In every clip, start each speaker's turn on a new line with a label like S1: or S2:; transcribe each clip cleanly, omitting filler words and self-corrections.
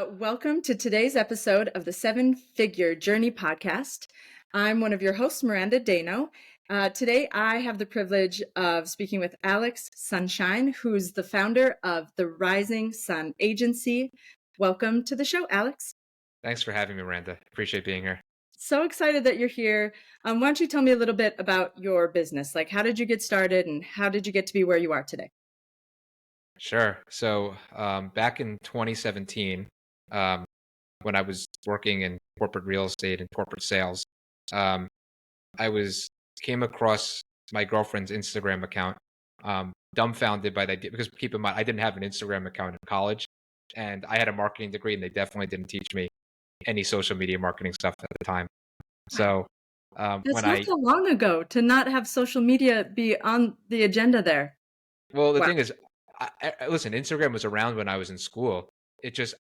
S1: Welcome to today's episode of the Seven Figure Journey podcast. I'm one of your hosts, Miranda Daigneault. Today, I have the privilege of speaking with Alex Sunshine, who's the founder of the Rising Sun Agency. Welcome to the show, Alex.
S2: Thanks for having me, Miranda. Appreciate being here.
S1: So excited that you're here. Why don't you tell me a little bit about your business? Like, how did you get started and how did you get to be where you are today?
S2: Sure. So back in 2017, um, when I was working in corporate real estate and corporate sales, um, I came across my girlfriend's Instagram account, dumbfounded by the idea, because keep in mind, I didn't have an Instagram account in college, and I had a marketing degree, and they definitely didn't teach me any social media marketing stuff at the time.
S1: Wow,
S2: So
S1: that's
S2: when
S1: not so long ago to not have social media be on the agenda there.
S2: well, the
S1: Wow.
S2: thing is, listen, Instagram was around when I was in school.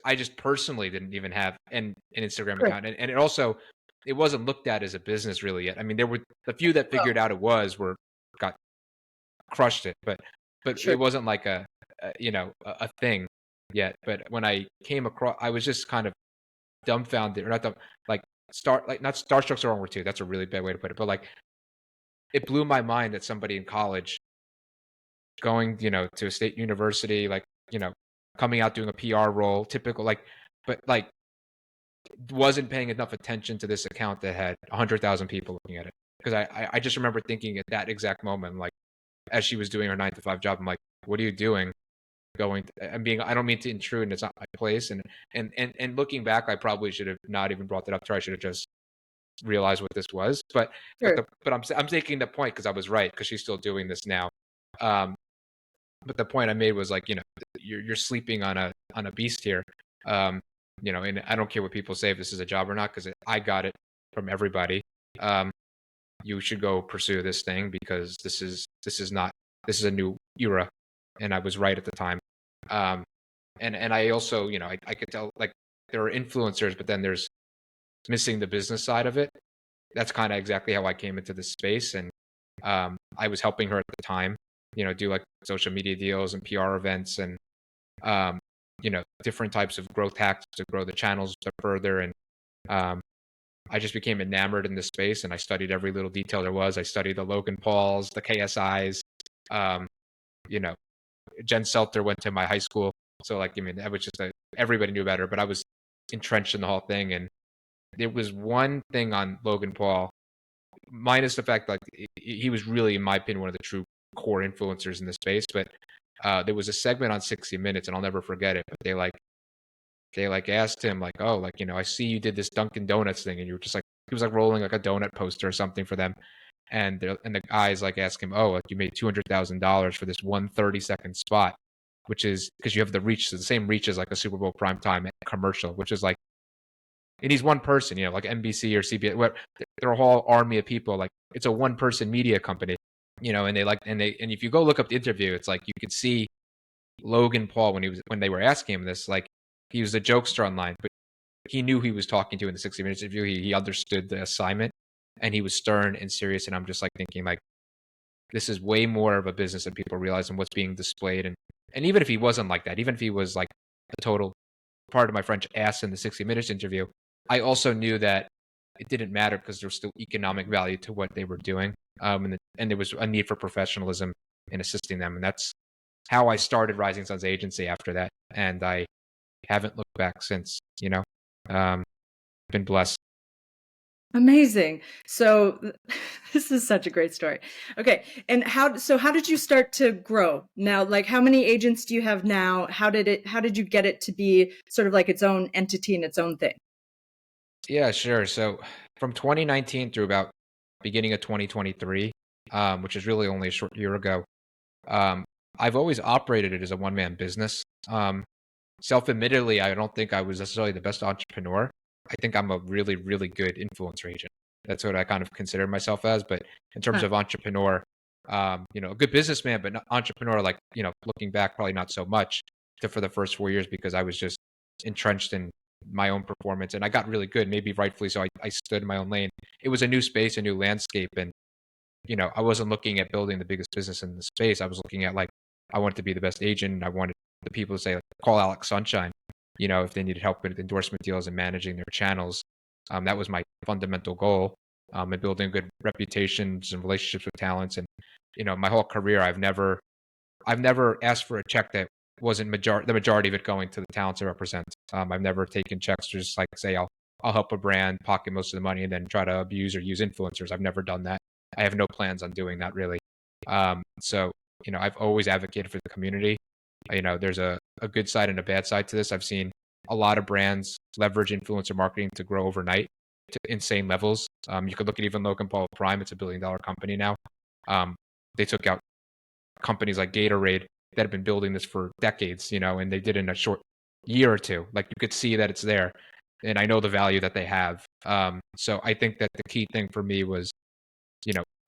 S2: I just personally didn't even have an Instagram
S1: Sure.
S2: account, and it wasn't looked at as a business really yet. I mean, there were the few that
S1: Oh,
S2: figured out it was were got crushed it, but
S1: sure.
S2: it wasn't like a thing yet. But when I came across, I was just kind of dumbfounded, or not dumb, like not starstruck's the wrong word too. That's a really bad way to put it, but like it blew my mind that somebody in college going, to a state university, like, coming out doing a PR role, typical, like, but like wasn't paying enough attention to this account that had 100,000 people looking at it. Because I just remember thinking at that exact moment, like, as she was doing her 9 to 5 job, I'm like, what are you doing? I don't mean to intrude, and it's not my place. And looking back, I probably should have not even brought that up to her. I should have just realized what this was.
S1: Sure.
S2: But I'm taking the point because I was right, because she's still doing this now. Um, but the point I made was like, you're sleeping on a beast here. Um, and I don't care what people say if this is a job or not, because I got it from everybody. Um, you should go pursue this thing because this is a new era, and I was right at the time. Um, and I also, I could tell, like, there are influencers, but then there's missing the business side of it. That's kind of exactly how I came into this space, and I was helping her at the time, do like social media deals and PR events, and different types of growth hacks to grow the channels further. And um, I just became enamored in this space, and I studied every little detail there was. I studied the Logan Pauls, the KSIs. Um, you know, Jen Selter went to my high school, so like, I mean, that was just everybody knew about her, but I was entrenched in the whole thing. And there was one thing on Logan Paul, minus the fact like he was really, in my opinion, one of the true core influencers in the space. But there was a segment on 60 Minutes, and I'll never forget it. But they asked him like, oh, like, I see you did this Dunkin' Donuts thing, and you were just like, he was like rolling like a donut poster or something for them. And the guys like ask him, oh, like, you made $200,000 for this 1 30-second spot, which is because you have the reach, so the same reach as like a Super Bowl primetime commercial, which is like, and he's one person, like NBC or CBS, they're a whole army of people. Like, it's a one person media company, and and if you go look up the interview, it's like you could see Logan Paul when they were asking him this, like, he was a jokester online, but he knew who he was talking to in the 60 Minutes interview. He understood the assignment, and he was stern and serious. And I'm just like thinking, like, this is way more of a business than people realize, and what's being displayed. And even if he wasn't like that, even if he was like a total, part of my French, ass in the 60 Minutes interview, I also knew that it didn't matter because there was still economic value to what they were doing. And there was a need for professionalism in assisting them. And that's how I started Rising Sun's agency after that. And I haven't looked back since, been blessed.
S1: Amazing. So this is such a great story. Okay. And how did you start to grow? Now, like, how many agents do you have now? How did you get it to be sort of like its own entity and its own thing?
S2: Yeah, sure. So from 2019 through about beginning of 2023, which is really only a short year ago, um, I've always operated it as a one-man business. Self-admittedly, I don't think I was necessarily the best entrepreneur. I think I'm a really, really good influencer agent. That's what I kind of consider myself as. But in terms
S1: Huh.
S2: of entrepreneur, a good businessman, but not entrepreneur, like, looking back, probably not so much for the first 4 years, because I was just entrenched in my own performance, and I got really good, maybe rightfully so. I stood in my own lane. It was a new space, a new landscape. And, I wasn't looking at building the biggest business in the space. I was looking at, like, I wanted to be the best agent, and I wanted the people to say, like, call Alex Sunshine. if they needed help with endorsement deals and managing their channels. That was my fundamental goal, and building good reputations and relationships with talents. And, my whole career, I've never asked for a check that wasn't the majority of it going to the talents I represent. I've never taken checks to just like say I'll help a brand pocket most of the money and then try to abuse or use influencers. I've never done that. I have no plans on doing that really. So I've always advocated for the community. There's a good side and a bad side to this. I've seen a lot of brands leverage influencer marketing to grow overnight to insane levels. You could look at even Logan Paul Prime. It's $1 billion company now. They took out companies like Gatorade that have been building this for decades, and they did it in a short year or two. Like you could see that it's there, and I know the value that they have. So I think that the key thing for me was,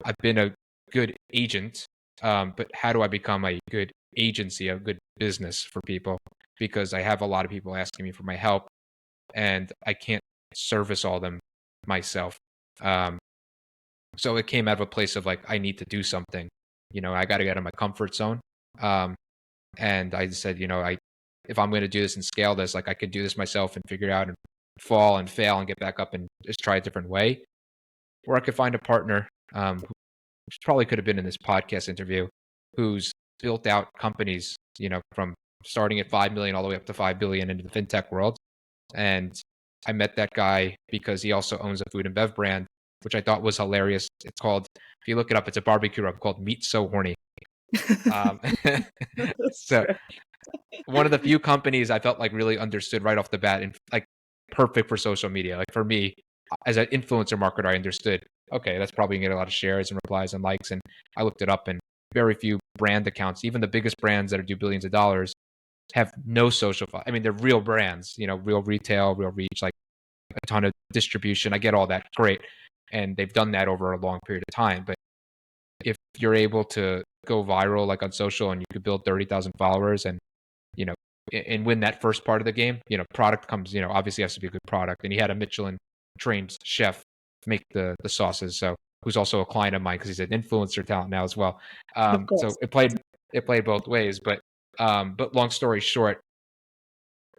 S2: I've been a good agent, but how do I become a good agency, a good business for people? Because I have a lot of people asking me for my help, and I can't service all them myself. So it came out of a place of like, I need to do something. I got to get out of my comfort zone. And I said, if I'm going to do this and scale this, like I could do this myself and figure it out and fall and fail and get back up and just try a different way. Or I could find a partner, who probably could have been in this podcast interview, who's built out companies, from starting at 5 million all the way up to 5 billion into the fintech world. And I met that guy because he also owns a food and bev brand, which I thought was hilarious. It's called, if you look it up, it's a barbecue rub called Meat So Horny. Um, so one of the few companies I felt like really understood right off the bat and like perfect for social media. Like for me, as an influencer marketer, I understood, okay, that's probably gonna get a lot of shares and replies and likes. And I looked it up and very few brand accounts, even the biggest brands that do billions of dollars, have no social. I mean, they're real brands, real retail, real reach, like a ton of distribution. I get all that. Great. And they've done that over a long period of time. But if you're able to go viral, like on social, and you could build 30,000 followers and, and win that first part of the game, product comes, obviously has to be a good product. And he had a Michelin trained chef make the sauces. So who's also a client of mine because he's an influencer talent now as well.
S1: Of
S2: So
S1: course.
S2: it played both ways. But long story short,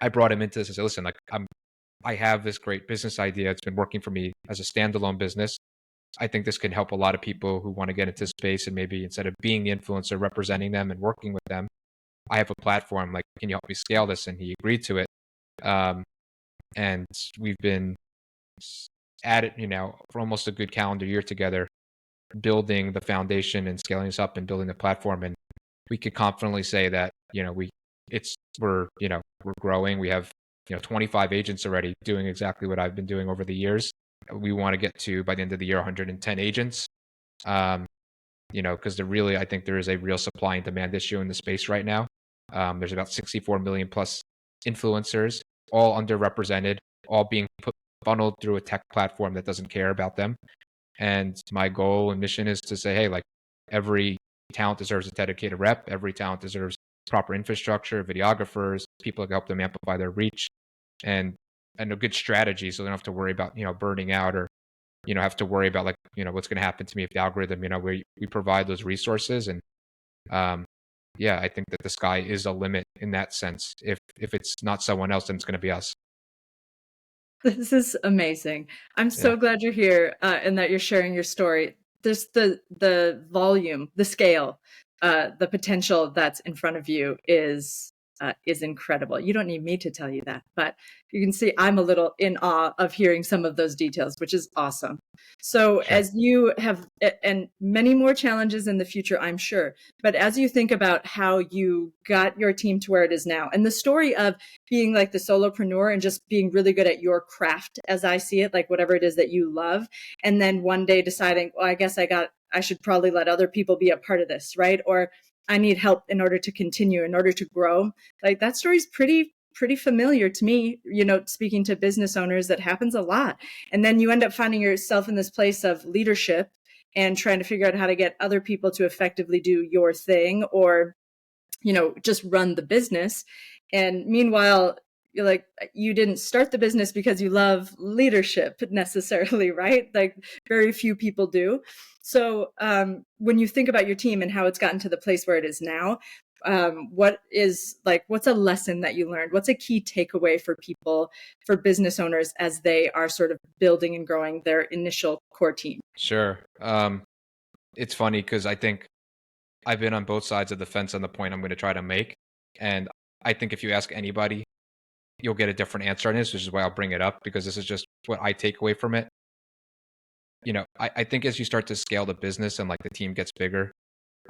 S2: I brought him into this and said, listen, like I have this great business idea. It's been working for me as a standalone business. I think this can help a lot of people who want to get into space, and maybe instead of being the influencer, representing them and working with them, I have a platform. Like, can you help me scale this? And he agreed to it. And we've been at it, for almost a good calendar year together, building the foundation and scaling this up and building the platform. And we could confidently say that, we're growing. We have, 25 agents already doing exactly what I've been doing over the years. We want to get to, by the end of the year, 110 agents. Because I think there is a real supply and demand issue in the space right now. There's about 64 million plus influencers, all underrepresented, all being funneled through a tech platform that doesn't care about them. And my goal and mission is to say, hey, like every talent deserves a dedicated rep. Every talent deserves proper infrastructure, videographers, people that help them amplify their reach, and a good strategy, so they don't have to worry about burning out or have to worry about what's going to happen to me if the algorithm. We provide those resources, and I think that the sky is a limit in that sense. If it's not someone else, then it's going to be us.
S1: This is amazing. I'm
S2: Yeah.
S1: so glad you're here, and that you're sharing your story. There's the volume, the scale, the potential that's in front of you is incredible. You don't need me to tell you that, but you can see I'm a little in awe of hearing some of those details, which is awesome. So
S2: Sure.
S1: as you have, and many more challenges in the future, I'm sure, but as you think about how you got your team to where it is now, and the story of being like the solopreneur and just being really good at your craft, as I see it, like whatever it is that you love, and then one day deciding, well, I guess I should probably let other people be a part of this, right? Or I need help in order to continue, in order to grow. Like that story's pretty familiar to me, speaking to business owners. That happens a lot. And then you end up finding yourself in this place of leadership and trying to figure out how to get other people to effectively do your thing, or, just run the business. And meanwhile, you're like, you didn't start the business because you love leadership necessarily, right? Like very few people do. So when you think about your team and how it's gotten to the place where it is now, what's a lesson that you learned? What's a key takeaway for people, for business owners, as they are sort of building and growing their initial core team?
S2: Sure. It's funny because I think I've been on both sides of the fence on the point I'm going to try to make. And I think if you ask anybody, you'll get a different answer on this, which is why I'll bring it up, because this is just what I take away from it. I think as you start to scale the business and like the team gets bigger,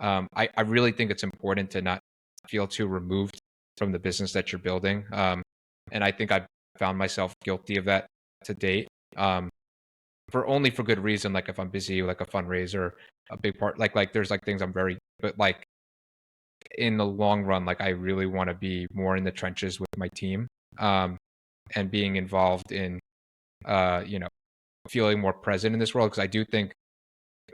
S2: I really think it's important to not feel too removed from the business that you're building. And I think I've found myself guilty of that to date. For good reason. Like if I'm busy, like a fundraiser, a big part, like there's like things I'm very, but like in the long run, like I really want to be more in the trenches with my team, and being involved in, you know, feeling more present in this world. Because I do think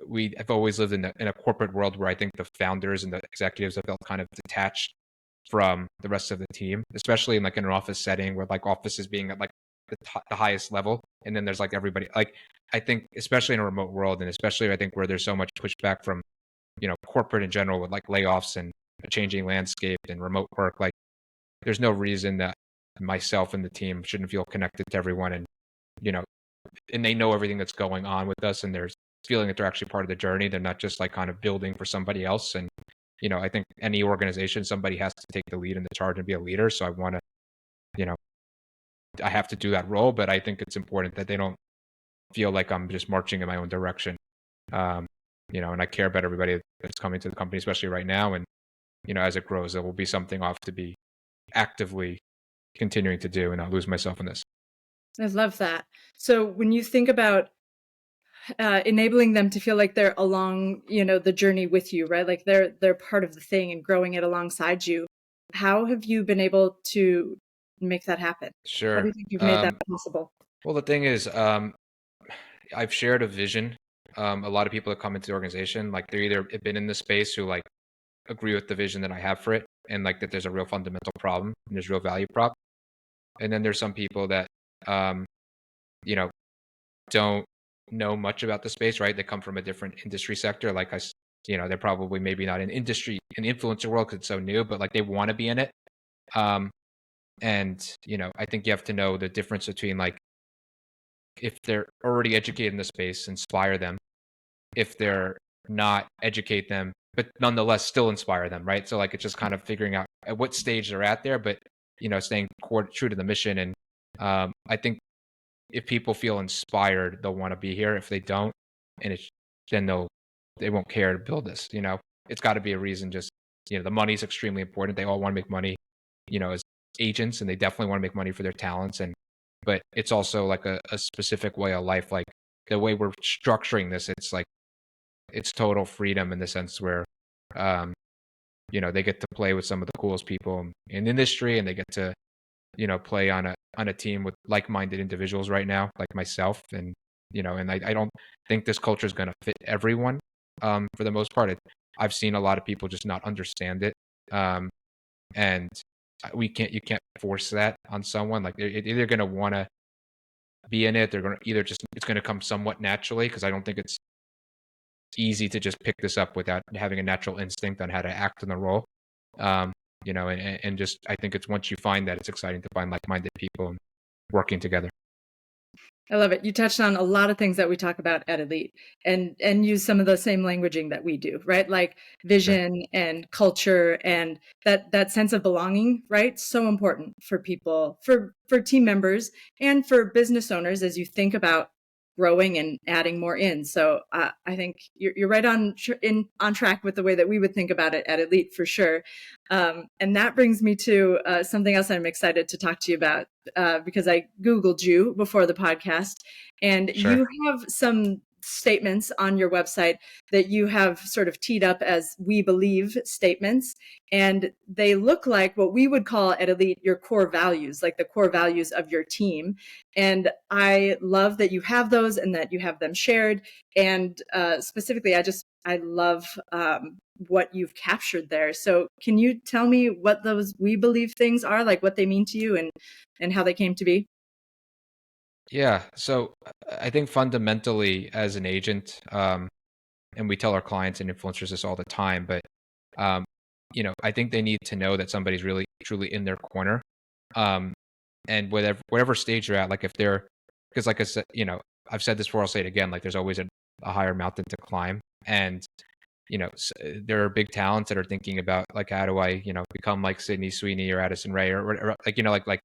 S2: we have always lived in a corporate world where I think the founders and the executives have felt kind of detached from the rest of the team, especially in like in an office setting where like offices being at like the highest level, and then there's like everybody. Like I think, especially in a remote world, and especially I think where there's so much pushback from corporate in general with like layoffs and a changing landscape and remote work, like there's no reason that myself and the team shouldn't feel connected to everyone, and you know and they know everything that's going on with us, and there's feeling that they're actually part of the journey. They're not just like kind of building for somebody else. And I think any organization, somebody has to take the lead and the charge and be a leader. So I want to, you know I have to do that role, but I think it's important that they don't feel like I'm just marching in my own direction. um and I care about everybody that's coming to the company, especially right now. And as it grows, there will be something I'll have to be actively continuing to do and not lose myself in this.
S1: I love that. So when you think about enabling them to feel like they're along, the journey with you, right? Like they're part of the thing and growing it alongside you. How have you been able to make that happen? How do
S2: Sure.
S1: you think you've made that possible?
S2: Well, the thing is, I've shared a vision. A lot of people that come into the organization, like they're either have been in the space who like agree with the vision that I have for it, and like that there's a real fundamental problem and there's real value prop. And then there's some people that, um, you know, don't know much about the space, right? They come from a different industry sector. Like they're probably maybe not in industry, in the influencer world because it's so new, but like they want to be in it. Um, and I think you have to know the difference between like if they're already educated in the space, inspire them. If they're not, educate them, but nonetheless still inspire them, right? So like it's just kind of figuring out at what stage they're at there, but staying true to the mission. And I think if people feel inspired, they'll want to be here. If they don't, and it's then they won't care to build this. It's got to be a reason. Just the money is extremely important. They all want to make money, as agents, and they definitely want to make money for their talents. But it's also like a specific way of life. Like the way we're structuring this, it's like it's total freedom in the sense where, um, they get to play with some of the coolest people in the industry, and they get to, play on a team with like-minded individuals right now, like myself. And, and I don't think this culture is going to fit everyone. For the most part, I've seen a lot of people just not understand it. And you can't force that on someone. Like they're either going to want to be in it. They're going to it's going to come somewhat naturally. Cause I don't think it's easy to just pick this up without having a natural instinct on how to act in the role. And just I think it's once you find that, it's exciting to find like-minded people and working together.
S1: I love it. You touched on a lot of things that we talk about at Elite, and use some of the same languaging that we do, right? Like
S2: Sure.
S1: vision and culture and that sense of belonging, right? So important for people, for team members and for business owners as you think about growing and adding more in. So I think you're right on track with the way that we would think about it at Elite for sure. And that brings me to something else I'm excited to talk to you about, because I Googled you before the podcast, and
S2: Sure.
S1: you have some statements on your website that you have sort of teed up as "we believe" statements. And they look like what we would call at Elite your core values, like the core values of your team. And I love that you have those and that you have them shared. And specifically, I love what you've captured there. So can you tell me what those "we believe" things are, like what they mean to you and how they came to be?
S2: Yeah. So I think fundamentally as an agent, and we tell our clients and influencers this all the time, but um, I think they need to know that somebody's really truly in their corner. Um, and whatever stage they're at, like if they're, because like I said, I've said this before, I'll say it again, like there's always a higher mountain to climb. And, there are big talents that are thinking about like, how do I, become like Sydney Sweeney or Addison Rae or like,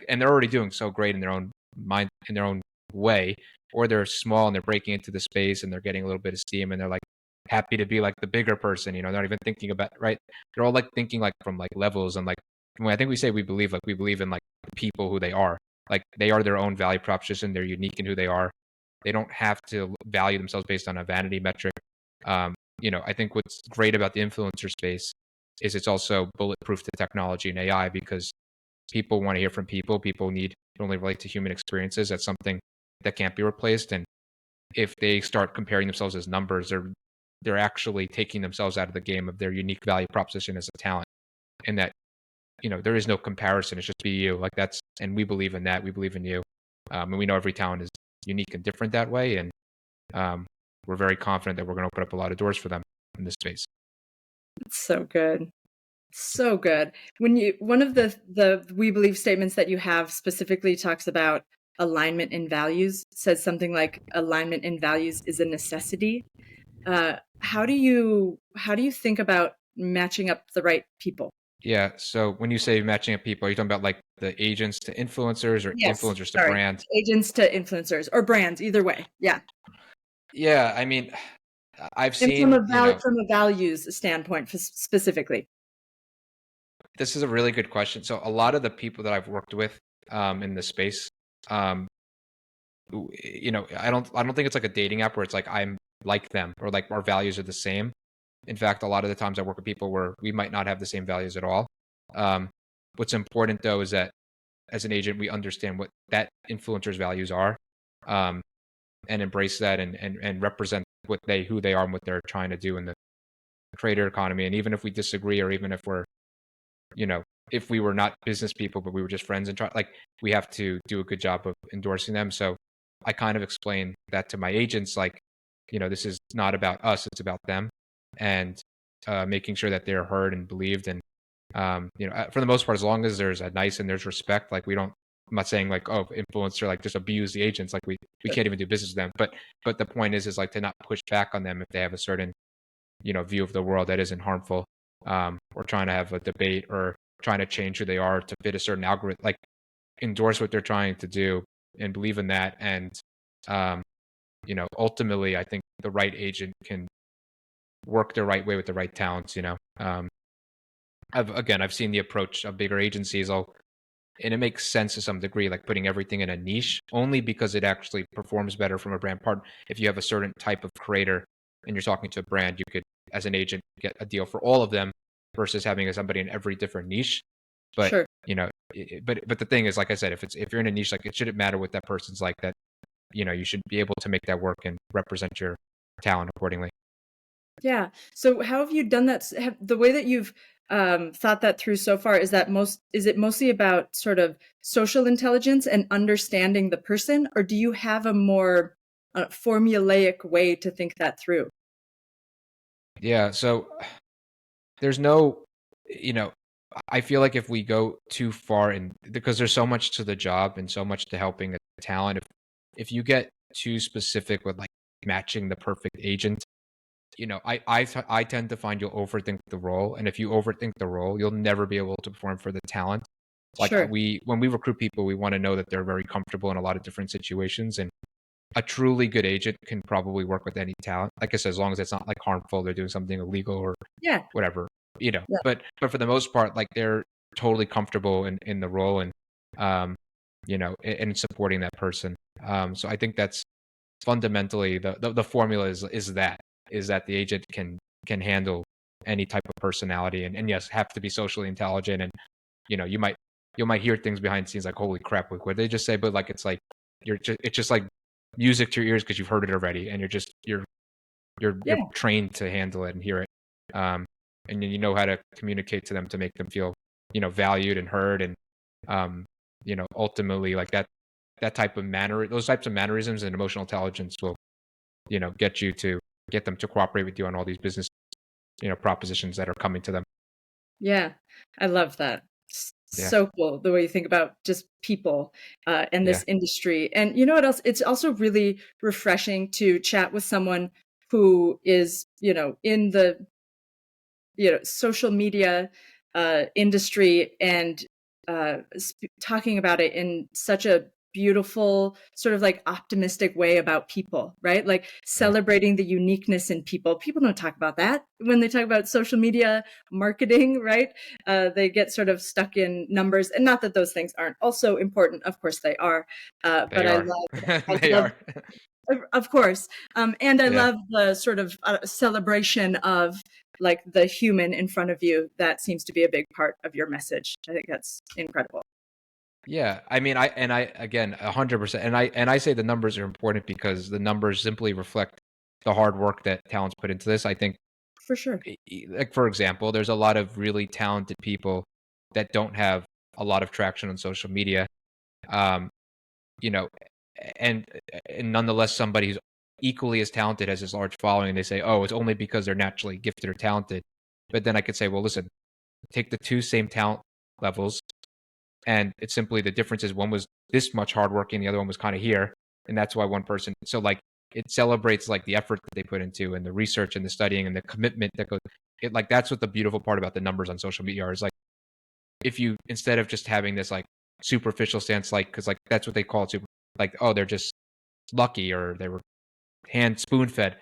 S2: and they're already doing so great in their own mind, in their own way, or they're small and they're breaking into the space and they're getting a little bit of steam and they're like happy to be like the bigger person, they're not even thinking about, right. They're all like thinking like from like levels, and like when I think we say we believe in like the people who they are, like they are their own value proposition, they're unique in who they are. They don't have to value themselves based on a vanity metric. I think what's great about the influencer space is it's also bulletproof to technology and AI, because people want to hear from people. People need to only relate to human experiences. That's something that can't be replaced. And if they start comparing themselves as numbers, they're actually taking themselves out of the game of their unique value proposition as a talent. And that, there is no comparison. It's just be you. Like that's, and we believe in that. We believe in you. And we know every talent is unique and different that way. And we're very confident that we're going to open up a lot of doors for them in this space.
S1: It's so good. So good. One of the we believe statements that you have specifically talks about alignment in values, says something like alignment in values is a necessity. How do you think about matching up the right people?
S2: Yeah. So when you say matching up people, are you talking about like the agents to influencers or
S1: Yes,
S2: influencers to
S1: sorry.
S2: brands?
S1: Agents to influencers or brands, either way. Yeah.
S2: Yeah. I mean, I've
S1: And from
S2: seen,
S1: a values standpoint specifically.
S2: this is a really good question. So a lot of the people that I've worked with in the space, um, I don't think it's like a dating app where it's like I'm like them or like our values are the same. In fact, a lot of the times I work with people where we might not have the same values at all. Um, what's important though is that as an agent, we understand what that influencer's values are, um, and embrace that and represent who they are and what they're trying to do in the creator economy. And even if we disagree, or even if we're, if we were not business people but we were just friends and try, like we have to do a good job of endorsing them. So I kind of explain that to my agents, like, this is not about us, it's about them, and making sure that they're heard and believed. And for the most part, as long as there's a nice and there's respect, like we don't. I'm not saying like, oh, influencer, like just abuse the agents, like we can't even do business with them. But the point is like to not push back on them if they have a certain view of the world that isn't harmful, or trying to have a debate or trying to change who they are to fit a certain algorithm. Like endorse what they're trying to do and believe in that. And ultimately, I think the right agent can work the right way with the right talents. I've seen the approach of bigger agencies, and it makes sense to some degree, like putting everything in a niche, only because it actually performs better from a brand partner. If you have a certain type of creator and you're talking to a brand, you could, as an agent, get a deal for all of them versus having somebody in every different niche. But
S1: Sure.
S2: but the thing is, like I said, if you're in a niche, like it shouldn't matter what that person's like. That you should be able to make that work and represent your talent accordingly.
S1: Yeah. So how have you done that? The way that you've thought that through so far, is it mostly about sort of social intelligence and understanding the person, or do you have a more formulaic way to think that through?
S2: Yeah. So there's no, I feel like if we go too far, and because there's so much to the job and so much to helping a talent, if you get too specific with like matching the perfect agent, I tend to find you'll overthink the role, and if you overthink the role, you'll never be able to perform for the talent. Like
S1: Sure.
S2: when we recruit people, we want to know that they're very comfortable in a lot of different situations, and a truly good agent can probably work with any talent. Like I said, as long as it's not like harmful, they're doing something illegal or
S1: Yeah.
S2: whatever,
S1: Yeah.
S2: But for the most part, like they're totally comfortable in the role, and and supporting that person. So I think that's fundamentally the formula is that the agent can handle any type of personality, and yes, have to be socially intelligent. And you might hear things behind the scenes like, holy crap, like what did they just say? But like it's just like music to your ears because you've heard it already, and you're
S1: Yeah.
S2: trained to handle it and hear it. And then you know how to communicate to them to make them feel valued and heard. And ultimately, like that type of those types of mannerisms and emotional intelligence will get them to cooperate with you on all these business propositions that are coming to them.
S1: Yeah, I love that.
S2: Yeah.
S1: So cool the way you think about just people and
S2: Yeah.
S1: this industry. And you know what else? It's also really refreshing to chat with someone who is, in the social media industry and talking about it in such a beautiful sort of like optimistic way about people, right? Like
S2: Yeah.
S1: celebrating the uniqueness in people don't talk about that when they talk about social media marketing, right? They get sort of stuck in numbers, and not that those things aren't also important, of course they are.
S2: They
S1: But
S2: are.
S1: I
S2: They
S1: love
S2: are.
S1: of course. And I
S2: Yeah.
S1: love the sort of celebration of like the human in front of you. That seems to be a big part of your message. I think that's incredible.
S2: Yeah, I mean, I again 100%, and I say the numbers are important because the numbers simply reflect the hard work that talents put into this. I think,
S1: For sure.
S2: like for example, there's a lot of really talented people that don't have a lot of traction on social media, um, you know, and and nonetheless, somebody who's equally as talented has this large following, and they say, oh, it's only because they're naturally gifted or talented. But then I could say, well, listen, take the two same talent levels, and it's simply the difference is one was this much hardworking, the other one was kind of here, and that's why one person. So like it celebrates like the effort that they put into and the research and the studying and the commitment that goes. It like that's what the beautiful part about the numbers on social media are is like if you instead of just having this like superficial stance, like because like that's what they call it, super, like oh they're just lucky or they were hand spoon fed.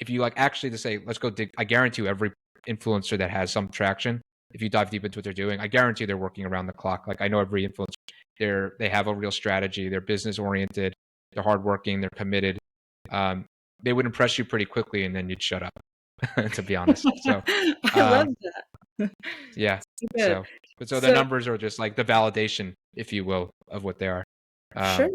S2: If you like actually to say let's go dig, I guarantee you every influencer that has some traction, if you dive deep into what they're doing, I guarantee they're working around the clock. Like I know every influencer, they have a real strategy, they're business oriented, they're hardworking, they're committed. Um, they would impress you pretty quickly, and then you'd shut up, to be honest. So,
S1: I love
S2: um,
S1: that.
S2: yeah.
S1: So good.
S2: So, but so the
S1: So
S2: numbers are just like the validation, if you will, of what they are.
S1: sure.
S2: Um,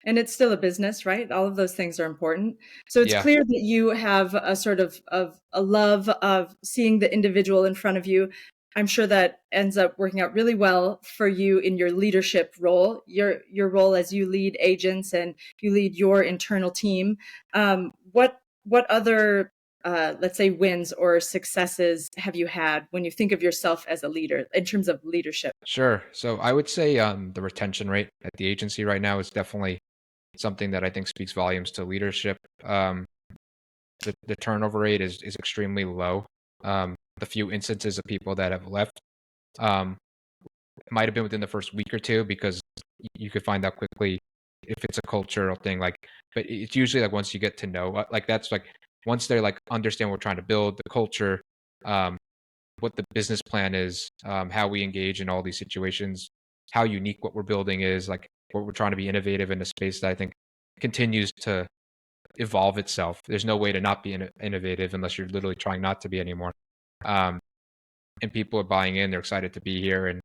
S1: And it's still a business, right? All of those things are important. So it's
S2: yeah,
S1: clear that you have a sort of a love of seeing the individual in front of you. I'm sure that ends up working out really well for you in your leadership role, your role as you lead agents and you lead your internal team. What other let's say wins or successes have you had when you think of yourself as a leader in terms of leadership?
S2: sure. So I would say the retention rate at the agency right now is definitely something that I think speaks volumes to leadership. The turnover rate is extremely low. The few instances of people that have left um, might have been within the first week or two because you could find out quickly if it's a cultural thing. Like, but it's usually like once you get to know, like that's like once they like understand what we're trying to build, the culture, um, what the business plan is, how we engage in all these situations, how unique what we're building is, like what we're trying to be innovative in a space that I think continues to evolve itself. There's no way to not be innovative unless you're literally trying not to be anymore. Um, and people are buying in; they're excited to be here, and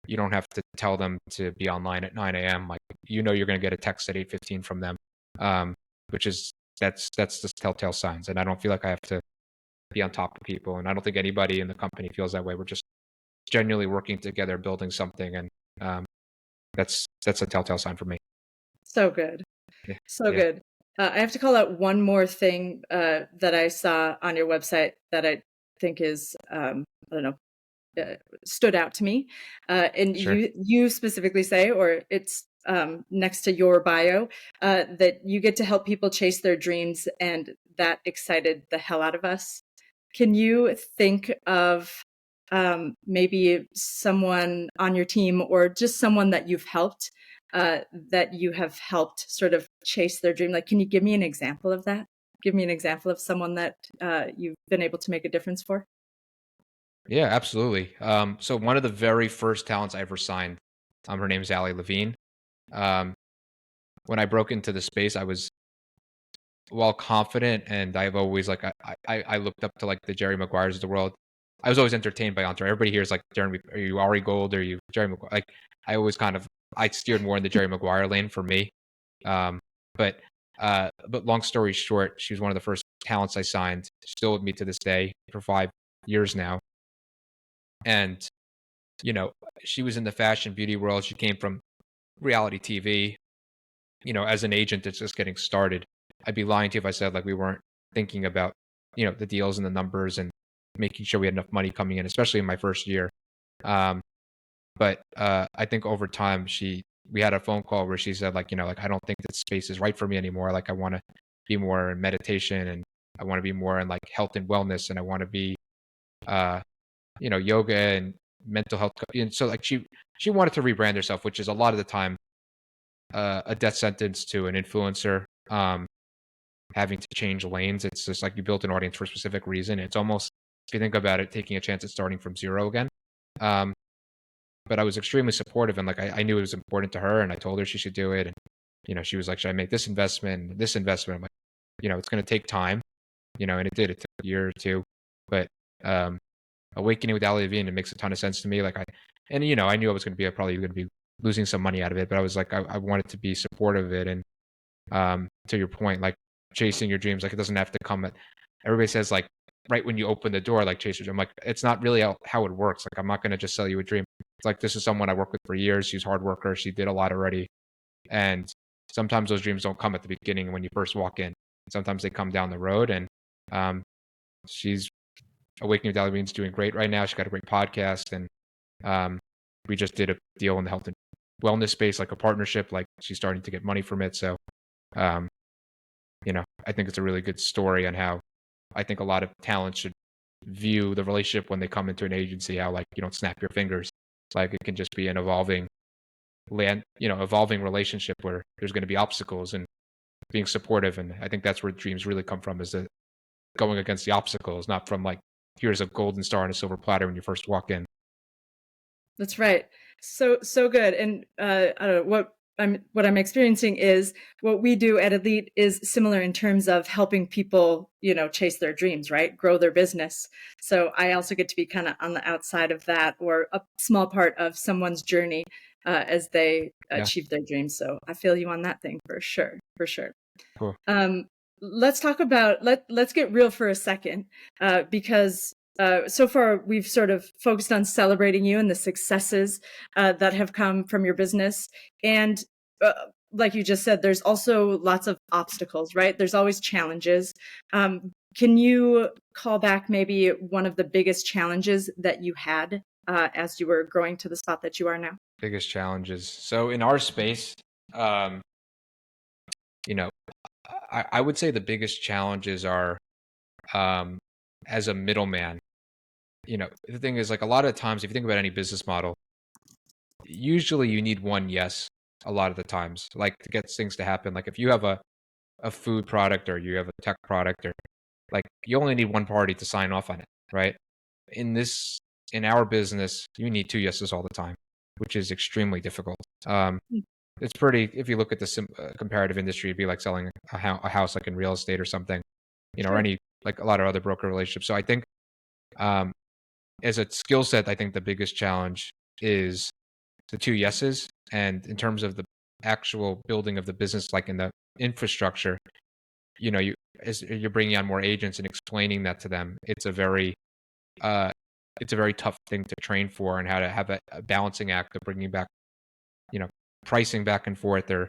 S2: you don't have to tell them to be online at 9 a.m. Like you're going to get a text at 8:15 from them, um, which is that's the telltale signs. And I don't feel like I have to be on top of people, and I don't think anybody in the company feels that way. We're just genuinely working together, building something, and um, that's a telltale sign for me.
S1: So good.
S2: Yeah,
S1: So
S2: yeah,
S1: good. I have to call out one more thing that I saw on your website that I think is, I don't know, stood out to me. And
S2: sure,
S1: you specifically say, or it's next to your bio, that you get to help people chase their dreams, and that excited the hell out of us. Can you think of maybe someone on your team or just someone that you've helped that you have helped sort of chase their dream? Like, can you give me an example of that? Give me an example of someone that you've been able to make a difference for.
S2: yeah, absolutely. So one of the very first talents I ever signed, her name is Allie Levine. Um, when I broke into the space, I was well confident, and I've always like I looked up to like the Jerry Maguires of the world. I was always entertained by Andre. Everybody here is like Jeremy, are you Ari Gold? Are you Jerry Maguire? Like I always kind of I steered more in the Jerry Maguire lane for me. Um, but but long story short, she was one of the first talents I signed. Still with me to this day for 5 years now, and you know she was in the fashion beauty world. She came from reality TV. As an agent that's just getting started, I'd be lying to you if I said like we weren't thinking about, the deals and the numbers. And making sure we had enough money coming in, especially in my first year. But I think over time, we had a phone call where she said, like, like, I don't think this space is right for me anymore. Like, I want to be more in meditation, and I want to be more in like health and wellness, and I want to be, yoga and mental health. And so like she wanted to rebrand herself, which is a lot of the time a death sentence to an influencer. Having to change lanes. It's just like you built an audience for a specific reason. It's almost, if you think about it, taking a chance at starting from zero again. But I was extremely supportive, and like I knew it was important to her, and I told her she should do it. And she was like, should I make this investment, this investment? I'm like, it's going to take time, and it did. It took a year or two. But Awakening with Ali Levine, it makes a ton of sense to me. Like I knew I was going to be probably going to be losing some money out of it, but I was like, I wanted to be supportive of it. And to your point, like chasing your dreams, like it doesn't have to come at, everybody says like right when you open the door, like chase your dream. I'm like, it's not really how it works. Like I'm not going to just sell you a dream. It's like, this is someone I worked with for years. She's a hard worker. She did a lot already. And sometimes those dreams don't come at the beginning when you first walk in. Sometimes they come down the road. And she's Awakening with Ali Levine's doing great right now. She's got a great podcast. And we just did a deal in the health and wellness space, like a partnership, like she's starting to get money from it. So, I think it's a really good story on how I think a lot of talent should view the relationship when they come into an agency, how like you don't snap your fingers. It's like it can just be an evolving relationship where there's going to be obstacles, and being supportive. And I think that's where dreams really come from, is that going against the obstacles, not from like, here's a golden star on a silver platter when you first walk in.
S1: That's right. So good. And I don't know what I'm experiencing is what we do at Elite is similar in terms of helping people, chase their dreams, right? Grow their business. So I also get to be kind of on the outside of that, or a small part of someone's journey as they achieve their dreams. So I feel you on that thing for sure. For sure.
S2: Cool.
S1: Let's talk about, let's get real for a second, because so far we've sort of focused on celebrating you and the successes that have come from your business. And like you just said, there's also lots of obstacles, right? There's always challenges. Can you call back maybe one of the biggest challenges that you had as you were growing to the spot that you are now?
S2: Biggest challenges. So in our space, I would say the biggest challenges are as a middleman. The thing is, like, a lot of times, if you think about any business model, usually you need one yes a lot of the times, like to get things to happen. Like if you have a food product, or you have a tech product, or like you only need one party to sign off on it, right? In our business, you need two yeses all the time, which is extremely difficult. It's pretty, if you look at the comparative industry, it'd be like selling a house, like in real estate or something,
S1: Sure.
S2: or any, like a lot of other broker relationships. So I think as a skill set, I think the biggest challenge is the two yeses. And in terms of the actual building of the business, like in the infrastructure, as you're bringing on more agents and explaining that to them, it's a very tough thing to train for, and how to have a balancing act of bringing back, pricing back and forth, or,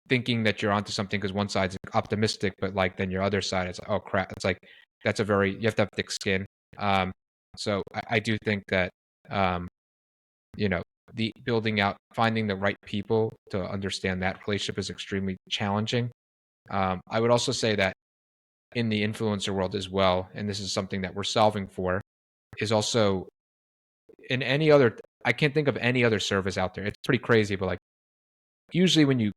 S2: thinking that you're onto something because one side's optimistic, but like then your other side is like, oh crap. It's like, you have to have thick skin. So I do think that, the building out, finding the right people to understand that relationship is extremely challenging. I would also say that in the influencer world as well, and this is something that we're solving for, is also in any other, I can't think of any other service out there. It's pretty crazy, but like usually when you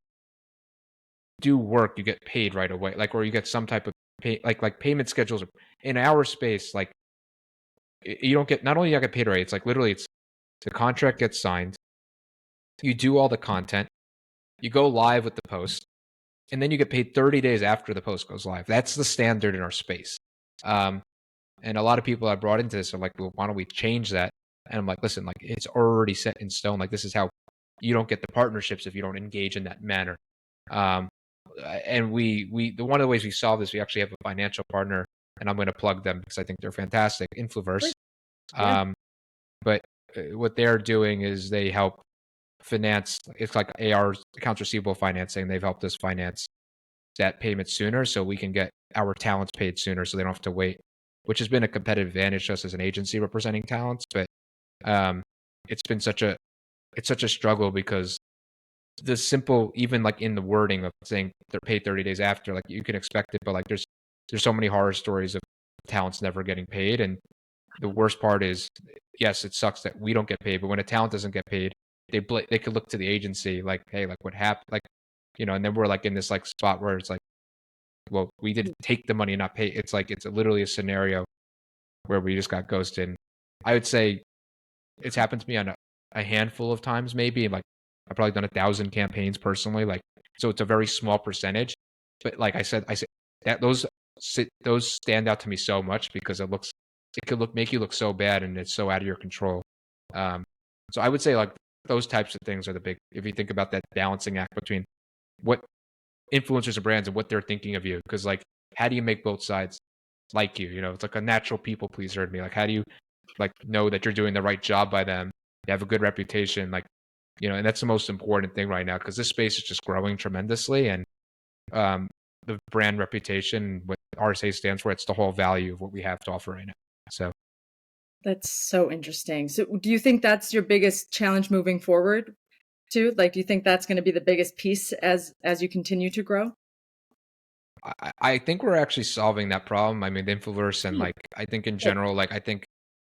S2: do work, you get paid right away, like, or you get some type of pay, like payment schedules. In our space, like you don't get, not only you get paid right, it's like literally it's the contract gets signed, you do all the content, you go live with the post, and then you get paid 30 days after the post goes live. That's the standard in our space. And a lot of people I brought into this are like, well, why don't we change that? And I'm like, listen, like it's already set in stone. Like this is how you don't get the partnerships if you don't engage in that manner. And the one of the ways we solve this, we actually have a financial partner, and I'm going to plug them because I think they're fantastic, Influverse.
S1: Yeah.
S2: But what they're doing is they help finance, it's like AR, accounts receivable financing. They've helped us finance that payment sooner, so we can get our talents paid sooner, so they don't have to wait. which has been a competitive advantage to us as an agency representing talents. But it's been such a struggle because the simple, even like in the wording of saying they're paid 30 days after, like you can expect it, but like there's so many horror stories of talents never getting paid. And the worst part is, yes, it sucks that we don't get paid, but when a talent doesn't get paid, they could look to the agency like, hey, like what happened, like, and then we're like in this like spot where it's like, well, we didn't take the money and not pay. It's like it's literally a scenario where we just got ghosted. I would say it's happened to me on a handful of times, maybe. Like I've probably done 1,000 campaigns personally. Like, so it's a very small percentage. But like I said that those stand out to me so much because it could make you look so bad and it's so out of your control. So I would say like those types of things are the big, if you think about that balancing act between what influencers and brands and what they're thinking of you. Because like, how do you make both sides like you? It's like a natural people pleaser in me. Like, how do you like know that you're doing the right job by them? You have a good reputation, like, and that's the most important thing right now because this space is just growing tremendously. And the brand reputation, what RSA stands for, it's the whole value of what we have to offer right now. So
S1: That's so interesting. So do you think that's your biggest challenge moving forward too? Like, do you think that's going to be the biggest piece as you continue to grow?
S2: I think we're actually solving that problem. I mean, the influencers and like, I think in general, like, I think,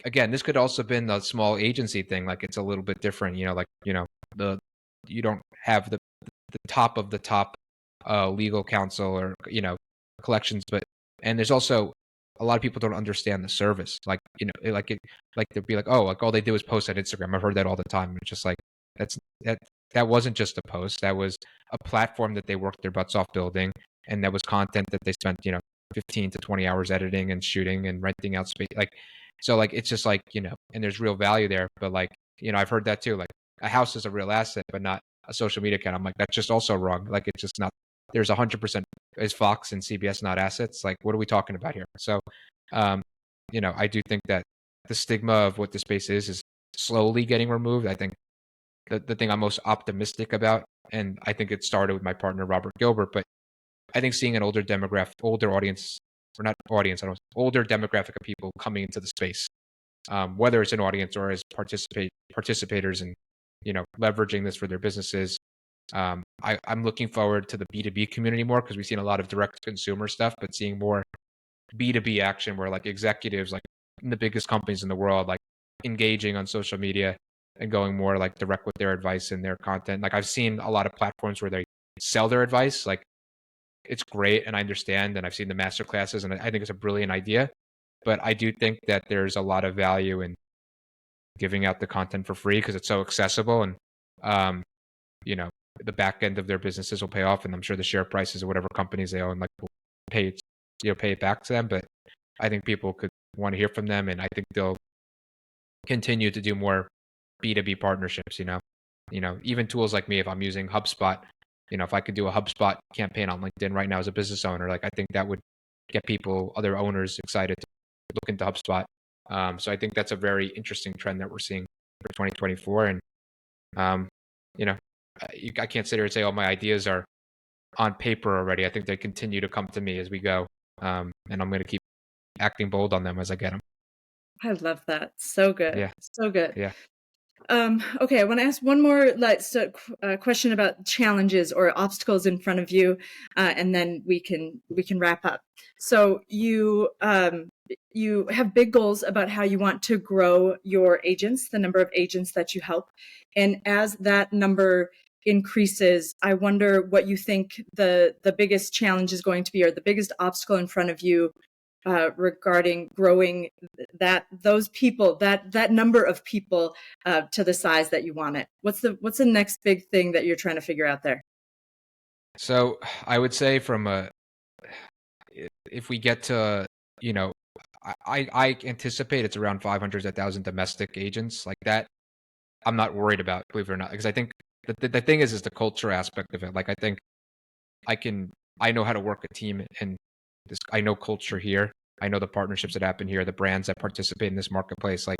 S2: again, this could also have been the small agency thing. Like, it's a little bit different, like, you don't have the top of the top legal counsel or, collections, and there's also a lot of people don't understand the service. Like, like they'd be like, oh, like all they do is post on Instagram. I've heard that all the time. It's just like, that's, that wasn't just a post. That was a platform that they worked their butts off building. And that was content that they spent, 15 to 20 hours editing and shooting and renting out space. Like, so like, it's just like, and there's real value there. But like, I've heard that too. Like a house is a real asset, but not a social media account. I'm like, that's just also wrong. Like, it's just not, there's 100% is Fox and CBS not assets. Like, what are we talking about here? So, I do think that the stigma of what the space is slowly getting removed. I think the thing I'm most optimistic about, and I think it started with my partner, Robert Gilbert, but I think seeing an older audience, or not audience, I don't know, older demographic of people coming into the space, whether it's an audience or as participators and, leveraging this for their businesses. I'm looking forward to the B2B community more because we've seen a lot of direct consumer stuff, but seeing more B2B action where like executives, like in the biggest companies in the world, like engaging on social media and going more like direct with their advice and their content. Like I've seen a lot of platforms where they sell their advice, like, it's great and I understand and I've seen the master classes and I think it's a brilliant idea, but I do think that there's a lot of value in giving out the content for free because it's so accessible and um, the back end of their businesses will pay off and I'm sure the share prices of whatever companies they own like will pay it back to them. But I think people could want to hear from them and I think they'll continue to do more B2B partnerships, even tools like me, if I'm using HubSpot, if I could do a HubSpot campaign on LinkedIn right now as a business owner, like I think that would get other owners excited to look into HubSpot. So I think that's a very interesting trend that we're seeing for 2024. And, I can't sit here and say, oh, my ideas are on paper already. I think they continue to come to me as we go. And I'm going to keep acting bold on them as I get them.
S1: I love that. So good.
S2: Yeah.
S1: So good.
S2: Yeah.
S1: Okay, I want to ask one more question about challenges or obstacles in front of you, and then we can wrap up. So you have big goals about how you want to grow your agents, the number of agents that you help, and as that number increases, I wonder what you think the biggest challenge is going to be, or the biggest obstacle in front of you regarding growing those people, that number of people to the size that you want it. What's the next big thing that you're trying to figure out there?
S2: So I would say if we get to, I anticipate it's around 500 to 1,000 domestic agents like that. I'm not worried about, believe it or not, because I think the thing is the culture aspect of it. Like I think I know how to work a team and I know culture here. I know the partnerships that happen here, the brands that participate in this marketplace. Like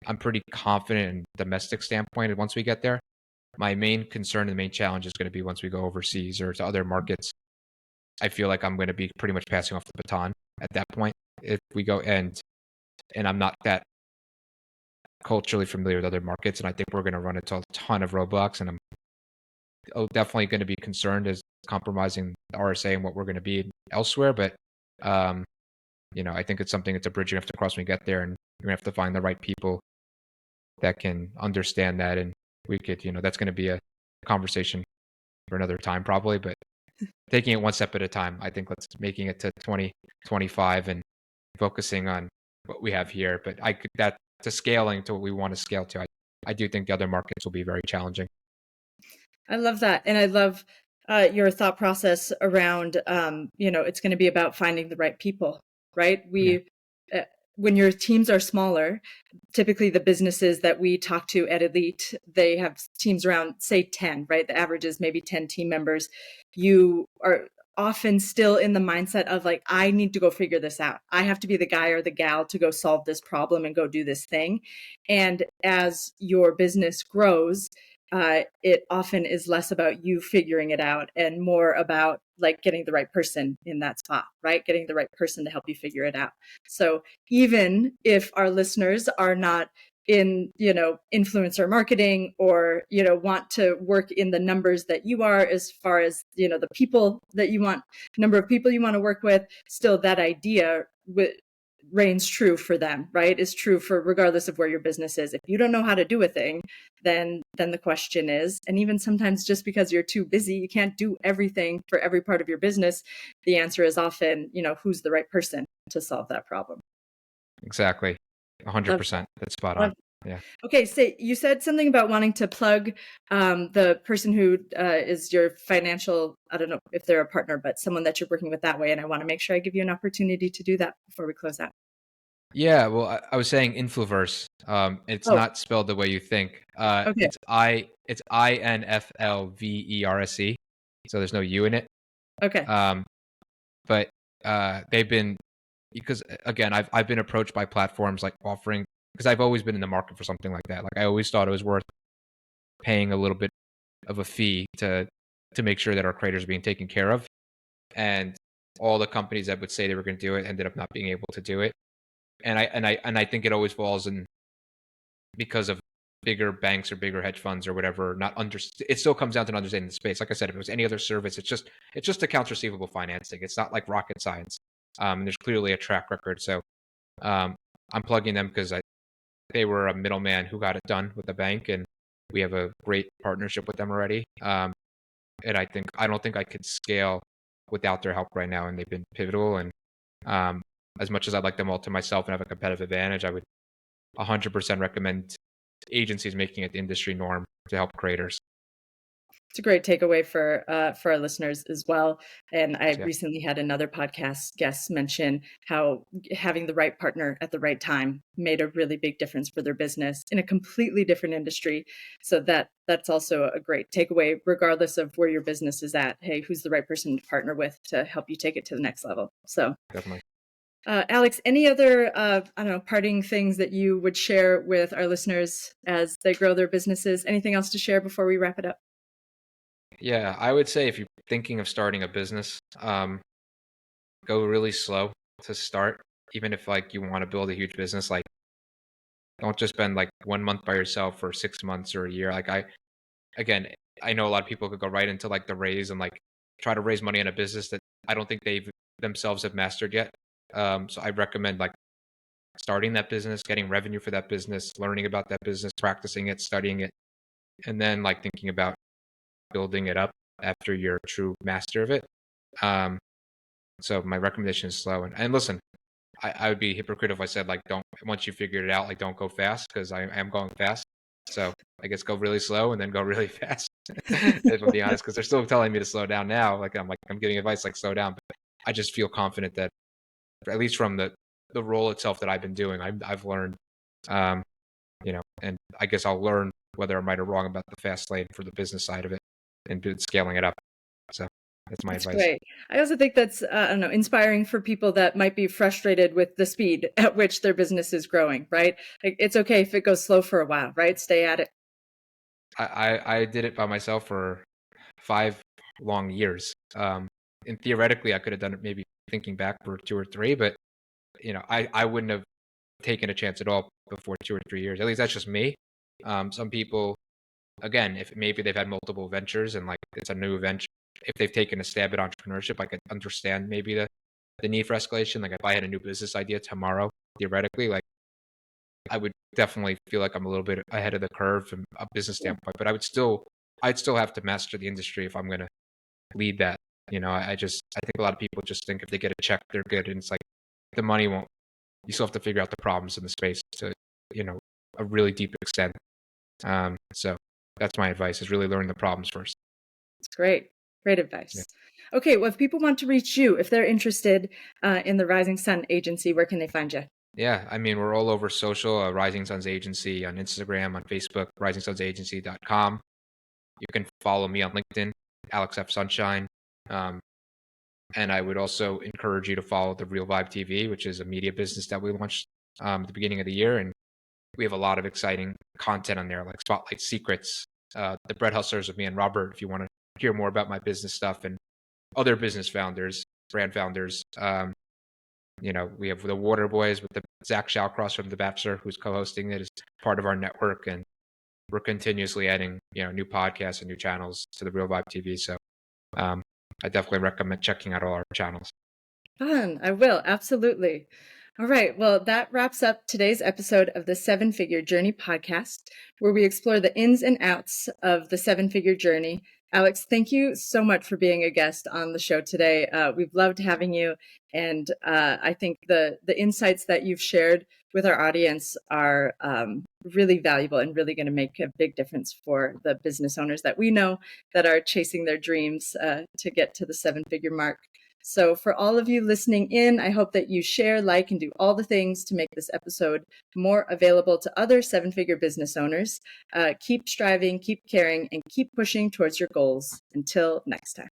S2: I'm pretty confident in domestic standpoint. And once we get there, my main concern and main challenge is going to be once we go overseas or to other markets. I feel like I'm going to be pretty much passing off the baton at that point. if we go and I'm not that culturally familiar with other markets, and I think we're going to run into a ton of roadblocks, and I'm definitely going to be concerned as compromising the RSA and what we're going to be elsewhere. But um, I think it's a bridge you have to cross when you get there, and you're going to have to find the right people that can understand that, and we could, that's going to be a conversation for another time probably, but taking it one step at a time. I think let's making it to 2025 and focusing on what we have here. But I could that to scaling to what we want to scale to. I do think the other markets will be very challenging.
S1: I love that. And I love your thought process around, it's going to be about finding the right people, right?
S2: Yeah.
S1: When your teams are smaller, typically the businesses that we talk to at Elite, they have teams around, say, 10, right? The average is maybe 10 team members. You are often still in the mindset of like, I need to go figure this out. I have to be the guy or the gal to go solve this problem and go do this thing. And as your business grows, it often is less about you figuring it out and more about like getting the right person in that spot, right? Getting the right person to help you figure it out. So even if our listeners are not in, influencer marketing or, want to work in the numbers that you are, as far as, the people that you want, number of people you want to work with, still that idea reigns true for them, right? Is true for regardless of where your business is. If you don't know how to do a thing, then the question is, and even sometimes just because you're too busy, you can't do everything for every part of your business. The answer is often, who's the right person to solve that problem.
S2: Exactly. 100%. That's spot on.
S1: Love.
S2: Yeah.
S1: Okay, so you said something about wanting to plug the person who is your financial, I don't know if they're a partner, but someone that you're working with that way. And I want to make sure I give you an opportunity to do that before we close out.
S2: Yeah, well, I was saying Influverse. It's
S1: Oh,
S2: not spelled the way you think.
S1: okay.
S2: It's Inflverse. So there's no U in it.
S1: Okay.
S2: Um, but they've been because again, I've been approached by platforms like offering because I've always been in the market for something like that. Like I always thought it was worth paying a little bit of a fee to make sure that our creators are being taken care of. And all the companies that would say they were going to do it ended up not being able to do it. And I think it always falls in because of bigger banks or bigger hedge funds or whatever not under it still comes down to understanding the space. Like I said, if it was any other service, it's just accounts receivable financing. It's not like rocket science. And there's clearly a track record. So um, I'm plugging them because they were a middleman who got it done with the bank, and we have a great partnership with them already. And I don't think I could scale without their help right now, and they've been pivotal. And um, as much as I'd like them all to myself and have a competitive advantage, I would 100% recommend agencies making it the industry norm to help creators.
S1: It's a great takeaway for our listeners as well. And I
S2: So, yeah,
S1: recently had another podcast guest mention how having the right partner at the right time made a really big difference for their business in a completely different industry. So that's also a great takeaway, regardless of where your business is at. Hey, who's the right person to partner with to help you take it to the next level? So,
S2: definitely.
S1: Alex, any other I don't know, parting things that you would share with our listeners as they grow their businesses? Anything else to share before we wrap it up?
S2: Yeah, I would say if you're thinking of starting a business, go really slow to start. Even if like you want to build a huge business, like don't just spend like 1 month by yourself or 6 months or a year. Again, I know a lot of people could go right into like the raise and like try to raise money in a business that I don't think they've themselves have mastered yet. So I recommend like starting that business, getting revenue for that business, learning about that business, practicing it, studying it, and then like thinking about building it up after you're a true master of it. Um, so my recommendation is slow and listen. I would be hypocritical if I said like don't once you figured it out like don't go fast because I am going fast. So I guess go really slow and then go really fast. If I'm being honest, because they're still telling me to slow down now. I'm giving advice like slow down, but I just feel confident that at least from the role itself that I've been doing, I've learned, um, and I guess I'll learn whether I'm right or wrong about the fast lane for the business side of it and scaling it up. So that's my
S1: That's
S2: advice.
S1: great. I also think that's, I don't know, inspiring for people that might be frustrated with the speed at which their business is growing, right? Like, it's okay if it goes slow for a while, right? Stay at it.
S2: I did it by myself for 5 long years. And theoretically, I could have done it maybe thinking back for 2 or 3, but I wouldn't have taken a chance at all before 2 or 3 years. At least that's just me. Some people, again, if maybe they've had multiple ventures and like it's a new venture, if they've taken a stab at entrepreneurship, I could understand maybe the need for escalation. Like if I had a new business idea tomorrow, theoretically, like I would definitely feel like I'm a little bit ahead of the curve from a business standpoint, but I'd still have to master the industry if I'm going to lead that. I think a lot of people just think if they get a check, they're good. And it's like the money won't, you still have to figure out the problems in the space to, a really deep extent. So that's my advice, is really learn the problems first.
S1: It's great. Great advice.
S2: Yeah.
S1: Okay. Well, if people want to reach you, if they're interested in the Rising Sun Agency, where can they find you?
S2: Yeah, I mean, we're all over social, Rising Suns Agency on Instagram, on Facebook, risingsunsagency.com. You can follow me on LinkedIn, Alex F. Sunshine. And I would also encourage you to follow the Real Vibe TV, which is a media business that we launched at the beginning of the year. And we have a lot of exciting content on there, like Spotlight Secrets, the Bread Hustlers with me and Robert, if you want to hear more about my business stuff, and other business founders, brand founders. We have the Water Boys with the Zach Shallcross from The Bachelor, who's co-hosting it as part of our network. And we're continuously adding, new podcasts and new channels to the Real Vibe TV. So I definitely recommend checking out all our channels.
S1: Fun. I will. Absolutely. All right. Well, that wraps up today's episode of the 7-Figure Journey podcast, where we explore the ins and outs of the 7-figure journey. Alex, thank you so much for being a guest on the show today. We've loved having you. And I think the insights that you've shared with our audience are really valuable and really going to make a big difference for the business owners that we know that are chasing their dreams to get to the 7-figure mark. So for all of you listening in, I hope that you share, like, and do all the things to make this episode more available to other 7-figure business owners. Keep striving, keep caring, and keep pushing towards your goals. Until next time.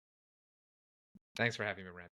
S2: Thanks for having me, Miranda.